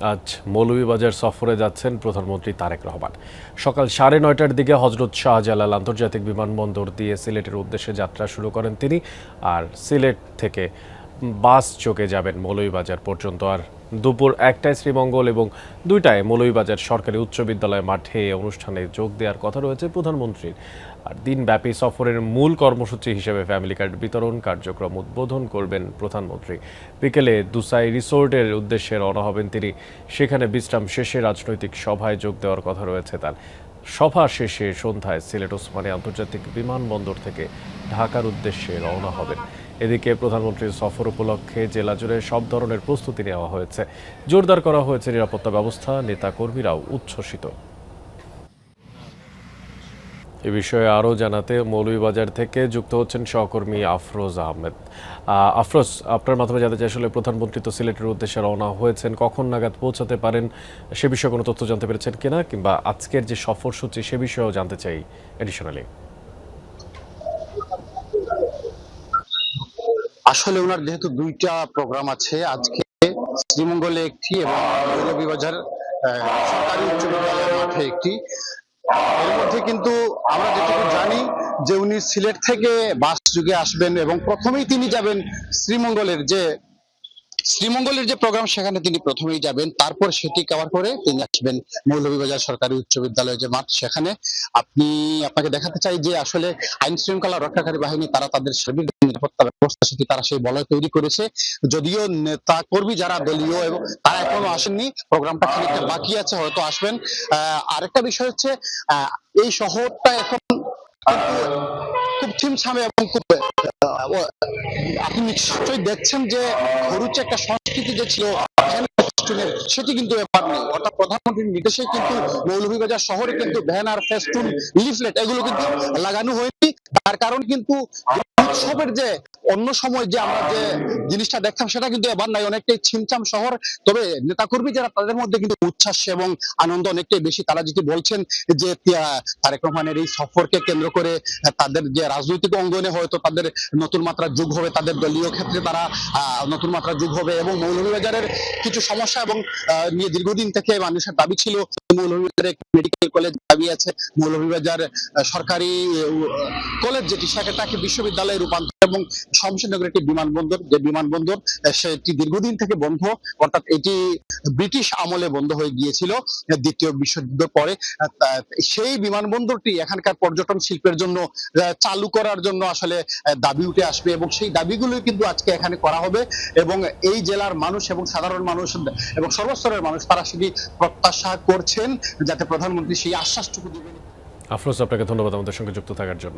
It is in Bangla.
আজ মৌলভীবাজার সফরে যাচ্ছেন প্রধানমন্ত্রী তারেক রহমান। সকাল 9:30টার দিকে হজরত শাহজালাল আন্তর্জাতিক বিমানবন্দর দিয়ে সিলেটের উদ্দেশ্যে যাত্রা শুরু করেন তিনি। আর সিলেট থেকে বাস চোখে যাবেন মৌলভীবাজার পর্যন্ত। আর দুপুর 1টায় শ্রীমঙ্গল এবং 2টায় মৌলভীবাজার সরকারি উচ্চ বিদ্যালয় মাঠে অনুষ্ঠানে যোগ দেওয়ার কথা রয়েছে প্রধানমন্ত্রীর। আর দিনব্যাপী সফরের মূল কর্মসূচি হিসেবে ফ্যামিলি কার্ড বিতরণ কার্যক্রম উদ্বোধন করবেন প্রধানমন্ত্রী। বিকেলে দুসাই রিসোর্টের উদ্দেশ্যে রওনা হবেন তিনি। সেখানে বিশ্রাম শেষে রাজনৈতিক সভায় যোগ দেওয়ার কথা রয়েছে তার। সভা শেষে সন্ধ্যায় সিলেট ওসমানী আন্তর্জাতিক বিমানবন্দর থেকে ঢাকার উদ্দেশ্যে রওনা হবেন। এদিকে প্রধানমন্ত্রীর সফর উপলক্ষে জেলা জুড়ে সব ধরনের প্রস্তুতি নেওয়া হয়েছে। জোরদার করা হয়েছে নিরাপত্তা ব্যবস্থা। নেতা কর্মীরাও উচ্ছ্বসিত। এ বিষয়ে আরও জানাতে মৌলভীবাজার থেকে যুক্ত হচ্ছেন সহকর্মী আফরোজ আহমেদ। আফরোজ, আপনার মাধ্যমে জানতে চাই, আসলে প্রধানমন্ত্রী তো সিলেটের উদ্দেশ্যে রওনা হয়েছেন, কখন নাগাদ পৌঁছাতে পারেন সে বিষয়ে কোনো তথ্য জানতে পেরেছেন কিনা, কিংবা আজকের যে সফরসূচি সে বিষয়েও জানতে চাই এডিশনালি। আসলে ওনার যেহেতু দুইটা প্রোগ্রাম আছে, আজকে শ্রীমঙ্গলে একটি এবং মৌলভীবাজার সরকারি উচ্চ বিদ্যালয়ের মাঠে একটি। এর মধ্যে কিন্তু আমরা যেটুকু জানি যে উনি সিলেট থেকে বাস যুগে আসবেন এবং প্রথমেই তিনি যাবেন শ্রীমঙ্গলের যে প্রোগ্রাম, সেখানে তিনি প্রথমেই যাবেন। তারপর সেটি কভার করে তিনি আসবেন মৌলভীবাজার সরকারি উচ্চ বিদ্যালয়ের যে মাঠ, সেখানে। আপনাকে দেখাতে চাই যে আসলে আইন শৃঙ্খলা রক্ষাকারী বাহিনী তারা তাদের সার্বিক নিরাপত্তা ব্যবস্থা সেটি তারা সেই বলয় তৈরি করেছে। যদিও নেতা কর্মী যারা দলীয় এবং তারা এখনো আসেননি, প্রোগ্রামটা খানিকটা বাকি আছে, হয়তো আসবেন। আরেকটা বিষয় হচ্ছে এই শহরটা এখন খুব ছিমছামে এবং খুব আপনি নিশ্চয়ই দেখছেন যে খরুচে একটা সংস্কৃতি যে ছিল সেটি কিন্তু এবার নেই। অর্থাৎ প্রধানমন্ত্রীর নির্দেশে কিন্তু মৌলভীবাজার শহরে কিন্তু ব্যানার, ফেস্টুন, লিফলেট এগুলো কিন্তু লাগানো হয়নি। তার কারণ কিন্তু উৎসবের যে অন্য সময় যে আমরা যে জিনিসটা দেখতাম সেটা কিন্তু এবার নাই, অনেকটাই ছিমছাম শহর। তবে নেতাকর্মী যারা, তাদের মধ্যে কিন্তু উচ্ছ্বাস এবং আনন্দ অনেকটাই বেশি। তারা যেটি বলছেন যে তারেক রহমানের এই সফরকে কেন্দ্র করে তাদের যে রাজনৈতিক অঙ্গনে হয়তো তাদের নতুন মাত্রা যোগ হবে, তাদের দলীয় ক্ষেত্রে তারা নতুন মাত্রা যোগ হবে। এবং মৌলভীবাজারের কিছু সমস্যা এবং নিয়ে দীর্ঘদিন থেকে মানুষের দাবি ছিল, মৌলভীবাজারে মেডিকেল কলেজ দাবি আছে, মৌলভীবাজার সরকারি কলেজ যেটি সেটাকে বিশ্ববিদ্যালয়ে রূপান্তর, এবং শমশেরনগর একটি বিমানবন্দর, যে বিমানবন্দর সেটি দীর্ঘদিন থেকে বন্ধ। অর্থাৎ এটি ব্রিটিশ আমলে বন্ধ হয়ে গিয়েছিল দ্বিতীয় বিশ্বযুদ্ধের পরে। সেই বিমানবন্দরটি এখানকার পর্যটন শিল্পের জন্য চালু করার জন্য আসলে দাবি উঠে আসবে, এবং সেই দাবিগুলো কিন্তু আজকে এখানে করা হবে। এবং এই জেলার মানুষ এবং সাধারণ মানুষ এবং সর্বস্তরের মানুষ তারা সেটি প্রত্যাশা করছেন যাতে প্রধানমন্ত্রী সেই আশ্বাসটুকু দেবেন। আফরোজ, আপনাকে ধন্যবাদ আমাদের সঙ্গে যুক্ত থাকার জন্য।